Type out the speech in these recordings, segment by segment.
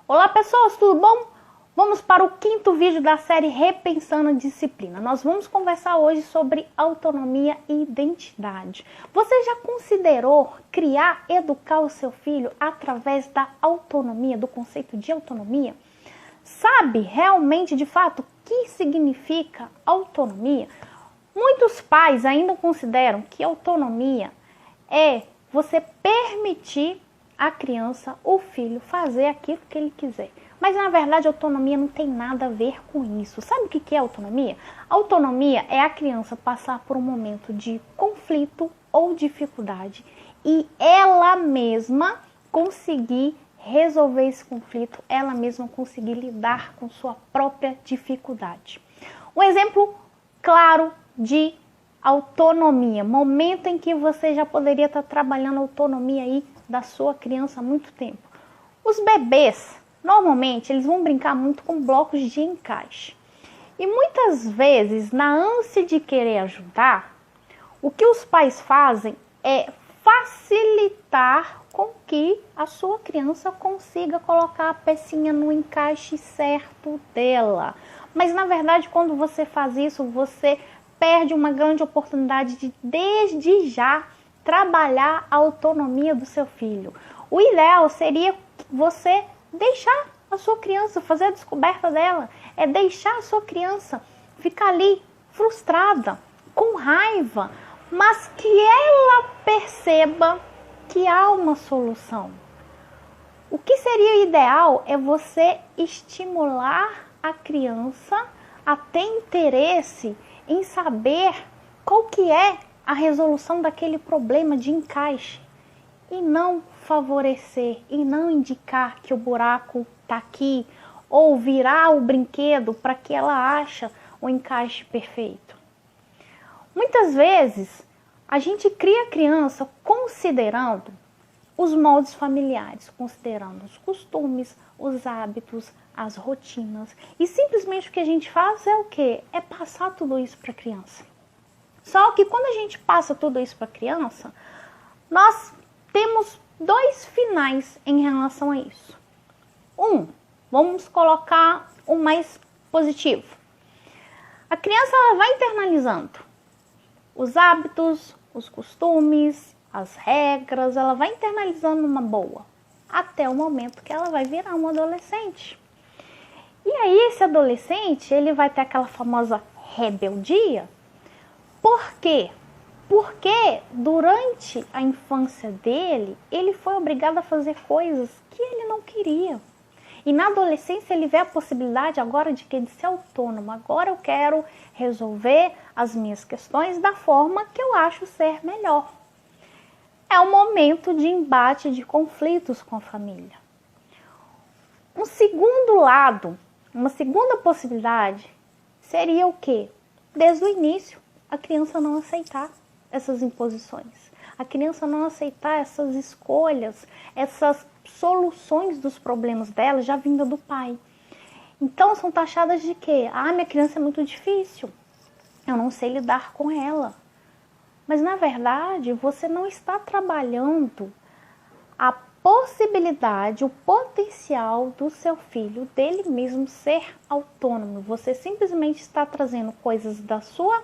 Olá pessoas, tudo bom? Vamos para o quinto vídeo da série Repensando a Disciplina. Nós vamos conversar hoje sobre autonomia e identidade. Você já considerou criar, educar o seu filho através da autonomia, do conceito de autonomia? Sabe realmente, de fato, o que significa autonomia? Muitos pais ainda consideram que autonomia é você permitir a criança, o filho, fazer aquilo que ele quiser. Mas, na verdade, autonomia não tem nada a ver com isso. Sabe o que é autonomia? Autonomia é a criança passar por um momento de conflito ou dificuldade e ela mesma conseguir resolver esse conflito, ela mesma conseguir lidar com sua própria dificuldade. Um exemplo claro de autonomia, momento em que você já poderia estar trabalhando a autonomia aí da sua criança há muito tempo. Os bebês, normalmente, eles vão brincar muito com blocos de encaixe. E muitas vezes, na ânsia de querer ajudar, o que os pais fazem é facilitar com que a sua criança consiga colocar a pecinha no encaixe certo dela. Mas, na verdade, quando você faz isso, você perde uma grande oportunidade de, desde já, trabalhar a autonomia do seu filho. O ideal seria você deixar a sua criança fazer a descoberta dela, é deixar a sua criança ficar ali frustrada, com raiva, mas que ela perceba que há uma solução. O que seria ideal é você estimular a criança a ter interesse em saber qual que é a resolução daquele problema de encaixe e não favorecer e não indicar que o buraco está aqui ou virar o brinquedo para que ela ache o encaixe perfeito. Muitas vezes a gente cria a criança considerando os moldes familiares, considerando os costumes, os hábitos, as rotinas e simplesmente o que a gente faz é o quê? É passar tudo isso para a criança. Só que quando a gente passa tudo isso para a criança, nós temos dois finais em relação a isso. Vamos colocar o mais positivo. A criança ela vai internalizando os hábitos, os costumes, as regras, ela vai internalizando numa boa, até o momento que ela vai virar um adolescente. E aí esse adolescente, ele vai ter aquela famosa rebeldia. Por quê? Porque durante a infância dele, ele foi obrigado a fazer coisas que ele não queria. E na adolescência ele vê a possibilidade agora de ser autônomo. Agora eu quero resolver as minhas questões da forma que eu acho ser melhor. É um momento de embate, de conflitos com a família. Um segundo lado, uma segunda possibilidade seria o quê? Desde o início, a criança não aceitar essas imposições, a criança não aceitar essas escolhas, essas soluções dos problemas dela já vinda do pai. Então são taxadas de quê? Minha criança é muito difícil, eu não sei lidar com ela. Mas na verdade você não está trabalhando a possibilidade, o potencial do seu filho, dele mesmo ser autônomo. Você simplesmente está trazendo coisas da sua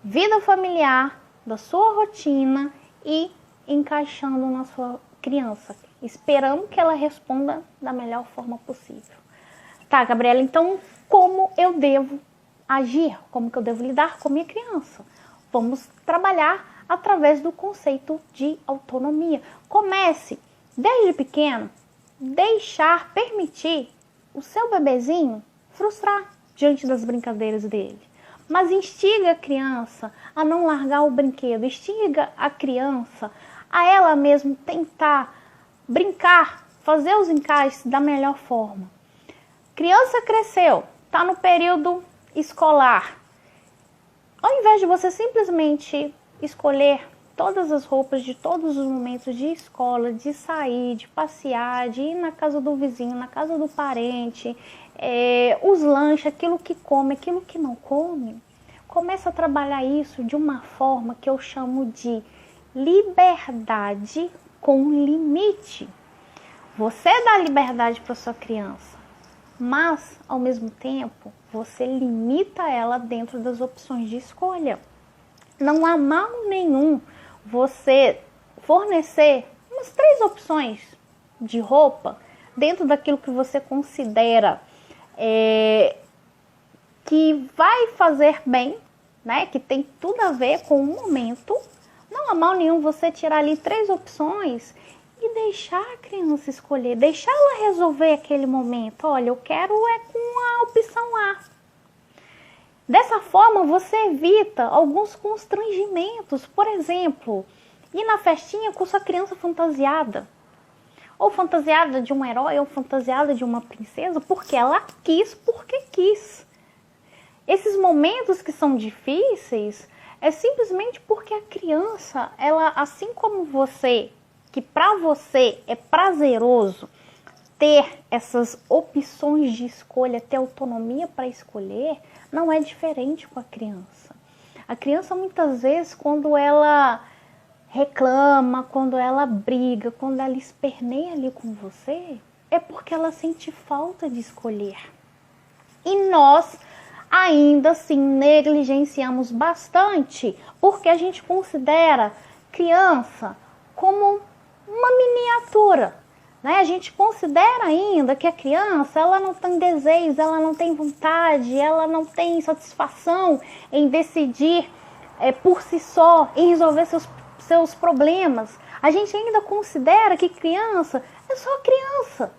vida familiar, da sua rotina e encaixando na sua criança, esperando que ela responda da melhor forma possível. Tá, Gabriela, então como eu devo agir? Como que eu devo lidar com a minha criança? Vamos trabalhar através do conceito de autonomia. Comece, desde pequeno, permitir o seu bebezinho frustrar diante das brincadeiras dele. Mas instiga a criança a não largar o brinquedo, instiga a criança a ela mesma tentar brincar, fazer os encaixes da melhor forma. Criança cresceu, está no período escolar. Ao invés de você simplesmente escolher todas as roupas de todos os momentos de escola, de sair, de passear, de ir na casa do vizinho, na casa do parente, os lanches, aquilo que come, aquilo que não come, começa a trabalhar isso de uma forma que eu chamo de liberdade com limite. Você dá liberdade para sua criança, mas ao mesmo tempo você limita ela dentro das opções de escolha. Não há mal nenhum você fornecer umas 3 opções de roupa dentro daquilo que você considera que vai fazer bem, né? Que tem tudo a ver com o momento. Não há mal nenhum você tirar ali 3 opções e deixar a criança escolher, deixar ela resolver aquele momento. Olha, eu quero com a opção A. Dessa forma, você evita alguns constrangimentos. Por exemplo, ir na festinha com sua criança fantasiada. Ou fantasiada de um herói, ou fantasiada de uma princesa, porque ela quis, porque quis. Esses momentos que são difíceis, é simplesmente porque a criança, ela, assim como você, que para você é prazeroso ter essas opções de escolha, ter autonomia para escolher, não é diferente com a criança. A criança muitas vezes, quando ela reclama, quando ela briga, quando ela esperneia ali com você, é porque ela sente falta de escolher. E nós ainda assim negligenciamos bastante, porque a gente considera criança como uma miniatura, né? A gente considera ainda que a criança, ela não tem desejo, ela não tem vontade, ela não tem satisfação em decidir por si só, em resolver seus problemas. A gente ainda considera que criança é só criança,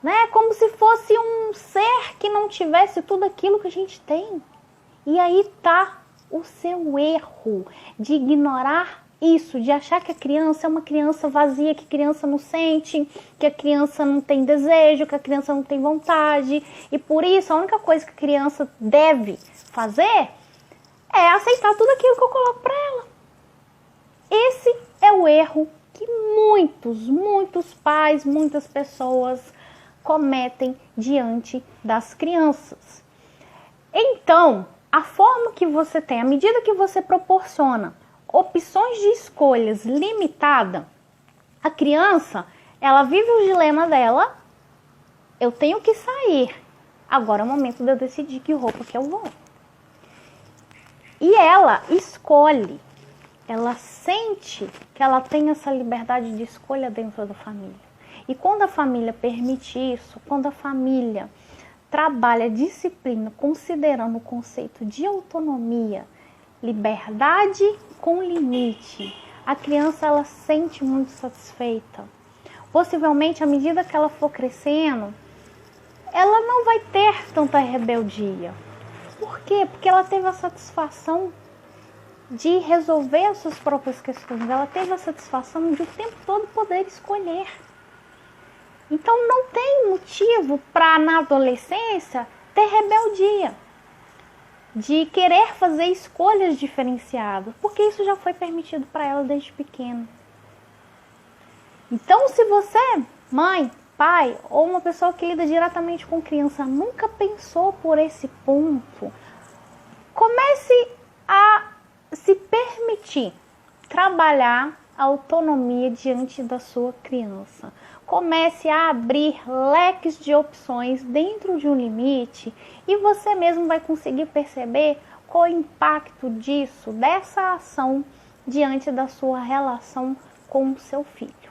né? Como se fosse um ser que não tivesse tudo aquilo que a gente tem. E aí tá o seu erro de ignorar isso, de achar que a criança é uma criança vazia, que a criança não sente, que a criança não tem desejo, que a criança não tem vontade. E por isso a única coisa que a criança deve fazer é aceitar tudo aquilo que eu coloco para ela. Esse é o erro que muitos pais, muitas pessoas cometem diante das crianças. Então, a forma que você tem, à medida que você proporciona opções de escolhas limitada, a criança, ela vive o dilema dela: eu tenho que sair, agora é o momento de eu decidir que roupa que eu vou. E ela escolhe, ela sente que ela tem essa liberdade de escolha dentro da família. E quando a família permite isso, quando a família trabalha disciplina considerando o conceito de autonomia, liberdade com limite, a criança, ela se sente muito satisfeita. Possivelmente, à medida que ela for crescendo, ela não vai ter tanta rebeldia. Por quê? Porque ela teve a satisfação de resolver as suas próprias questões. Ela teve a satisfação de o tempo todo poder escolher. Então não tem motivo para na adolescência ter rebeldia, de querer fazer escolhas diferenciadas, porque isso já foi permitido para ela desde pequena. Então, se você, mãe, pai ou uma pessoa que lida diretamente com criança, nunca pensou por esse ponto, comece a se permitir trabalhar a autonomia diante da sua criança. Comece a abrir leques de opções dentro de um limite e você mesmo vai conseguir perceber qual é o impacto disso, dessa ação, diante da sua relação com o seu filho.